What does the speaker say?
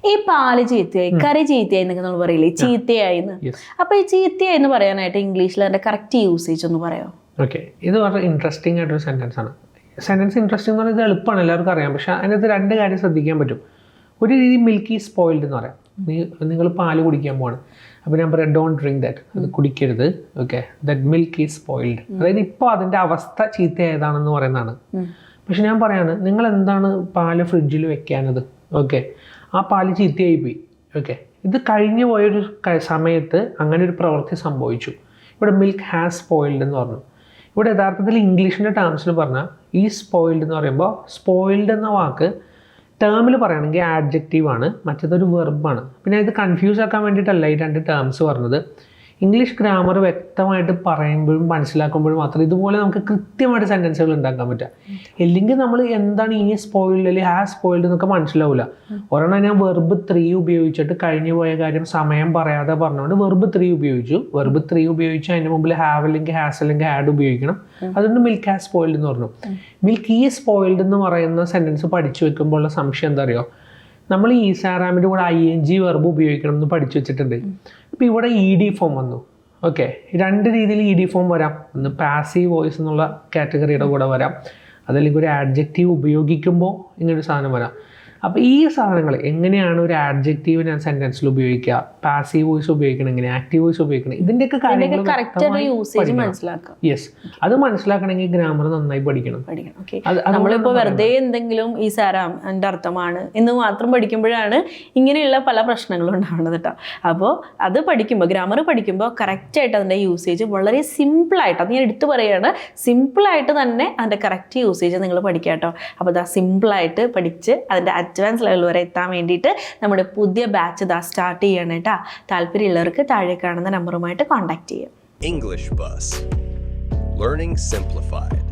ഈ പാല് ചീത്തയായി, കറി ചീത്തയായി എന്നൊക്കെ നമ്മൾ പറയില്ലേ, ചീത്തയായിന്ന്. അപ്പൊ ഈ ചീത്തയായി എന്ന് പറയാനായിട്ട് ഇംഗ്ലീഷിൽ അതിന്റെ കറക്റ്റ് യൂസേജ് ഒന്ന് പറയാമോ? ഓക്കെ, ഇത് വളരെ ഇൻട്രസ്റ്റിംഗ് ആയിട്ടൊരു സെന്റൻസ് ആണ്. സെന്റൻസ് ഇൻട്രസ്റ്റിംഗ് എന്ന് പറയുന്നത് എളുപ്പമാണ്, എല്ലാവർക്കും അറിയാം. പക്ഷെ അതിനകത്ത് രണ്ട് കാര്യം ശ്രദ്ധിക്കാൻ പറ്റും. ഒരു രീതി മിൽക്ക് ഈസ് സ്പോയിൽഡ് എന്ന് പറയാം. നിങ്ങൾ പാല് കുടിക്കാൻ പോവാണ്, അപ്പോൾ ഞാൻ പറയാം ഡോണ്ട് ഡ്രിങ്ക് ദാറ്റ്, അത് കുടിക്കരുത്. Okay, that milk is spoiled, അതായത് ഇപ്പോൾ അതിൻ്റെ അവസ്ഥ ചീത്തയായതാണെന്ന് പറയുന്നതാണ്. പക്ഷെ ഞാൻ പറയാണ്, നിങ്ങൾ എന്താണ് പാല് ഫ്രിഡ്ജിൽ വെക്കാനത്? ഓക്കെ, ആ പാല് ചീത്തയായി പോയി. ഓക്കെ, ഇത് കഴിഞ്ഞു പോയൊരു സമയത്ത് അങ്ങനെ ഒരു പ്രവൃത്തി സംഭവിച്ചു. ഇവിടെ മിൽക്ക് ഹാസ് സ്പോയിൽഡ് എന്ന് പറഞ്ഞു. ഇവിടെ യഥാർത്ഥത്തിൽ ഇംഗ്ലീഷിൻ്റെ ടേംസിൽ പറഞ്ഞാൽ ഈ സ്പോയിൽഡ് എന്ന് പറയുമ്പോൾ സ്പോയിൽഡ് എന്ന വാക്ക് ടേമിൽ പറയുകയാണെങ്കിൽ ആഡ്ജക്റ്റീവ് ആണ്, മറ്റേതൊരു വെർബാണ്. പിന്നെ ഇത് കൺഫ്യൂസ് ആക്കാൻ വേണ്ടിയിട്ടല്ല ഈ രണ്ട് ടേംസ് പറഞ്ഞത്. ഇംഗ്ലീഷ് ഗ്രാമർ വ്യക്തമായിട്ട് പറയുമ്പോഴും മനസ്സിലാക്കുമ്പോഴും മാത്രമേ ഇതുപോലെ നമുക്ക് കൃത്യമായിട്ട് സെൻറ്റൻസുകൾ ഉണ്ടാക്കാൻ പറ്റുക. ഇല്ലെങ്കിൽ നമ്മൾ എന്താണ് ഈ സ്പോയിൽഡ് അല്ലെങ്കിൽ ഹാസ് സ്പോയിൽഡ് എന്നൊക്കെ മനസ്സിലാവില്ല. ഒരെണ്ണം ഞാൻ വെർബ് 3 ഉപയോഗിച്ചിട്ട് കഴിഞ്ഞു പോയ കാര്യം സമയം പറയാതെ പറഞ്ഞുകൊണ്ട് വെർബ് 3 ഉപയോഗിച്ചു. വെർബ് 3 ഉപയോഗിച്ച് അതിന് മുമ്പിൽ ഹാവ് അല്ലെങ്കിൽ ഹാസ് അല്ലെങ്കിൽ ഹാഡ് ഉപയോഗിക്കണം. അതുകൊണ്ട് മിൽക്ക് ഹാസ് സ്പോയിൽഡ് എന്ന് പറഞ്ഞു. മിൽക്ക് ഈ സ്പോയിൽഡ് എന്ന് പറയുന്ന സെൻറ്റൻസ് പഠിച്ചു വെക്കുമ്പോൾ ഉള്ള സംശയം എന്താ അറിയോ? നമ്മൾ ഈ ഈസാറാമിൻ്റെ കൂടെ ING വെർബ് ഉപയോഗിക്കണം എന്ന് പഠിച്ചു വെച്ചിട്ടുണ്ട്. അപ്പോൾ ഇവിടെ ED ഫോം വന്നു. ഓക്കെ, രണ്ട് രീതിയിൽ ED ഫോം വരാം. ഒന്ന് പാസീവ് വോയിസ് എന്നുള്ള കാറ്റഗറിയുടെ കൂടെ വരാം, അതല്ലെങ്കിൽ ഒരു ആഡ്ജക്റ്റീവ് ഉപയോഗിക്കുമ്പോൾ ഇങ്ങനൊരു സാധനം വരാം. അപ്പോൾ ഈ സാധനങ്ങൾ എങ്ങനെയാണ് ഒരു ആഡ്ജക്റ്റീവ് ഞാൻ സെൻറ്റൻസിൽ ഉപയോഗിക്കുക, പാസീവ് വോയിസ് ഉപയോഗിക്കണം, എങ്ങനെ ആക്റ്റീവ് വോയിസ് ഉപയോഗിക്കണം, ഇതിൻ്റെയൊക്കെ കാര്യങ്ങൾ യെസ്, അത് മനസ്സിലാക്കണമെങ്കിൽ ഗ്രാമർ നന്നായി പഠിക്കണം. നമ്മളിപ്പോൾ വെറുതെ എന്തെങ്കിലും ഈ സാറാം എൻ്റെ അർത്ഥമാണ് എന്ന് മാത്രം പഠിക്കുമ്പോഴാണ് ഇങ്ങനെയുള്ള പല പ്രശ്നങ്ങളും ഉണ്ടാവുന്നത് കേട്ടോ. അപ്പോൾ അത് പഠിക്കുമ്പോൾ, ഗ്രാമർ പഠിക്കുമ്പോൾ കറക്റ്റായിട്ട് അതിൻ്റെ യൂസേജ് വളരെ സിമ്പിളായിട്ട്, അത് ഞാൻ എടുത്തു പറയുകയാണ്, സിമ്പിളായിട്ട് തന്നെ അതിൻ്റെ കറക്റ്റ് യൂസേജ് നിങ്ങൾ പഠിക്കുക കേട്ടോ. അപ്പോൾ അത് സിമ്പിളായിട്ട് പഠിച്ച് അതിൻ്റെ അഡ്വാൻസ് ലെവൽ വരെ എത്താൻ വേണ്ടിയിട്ട് നമ്മുടെ പുതിയ ബാച്ച് സ്റ്റാർട്ട് ചെയ്യണം കേട്ടോ. താല്പര്യമുള്ളവർക്ക് താഴെ കാണുന്ന നമ്പറുമായിട്ട് കോൺടാക്ട് ചെയ്യാം. English Bus. Learning Simplified.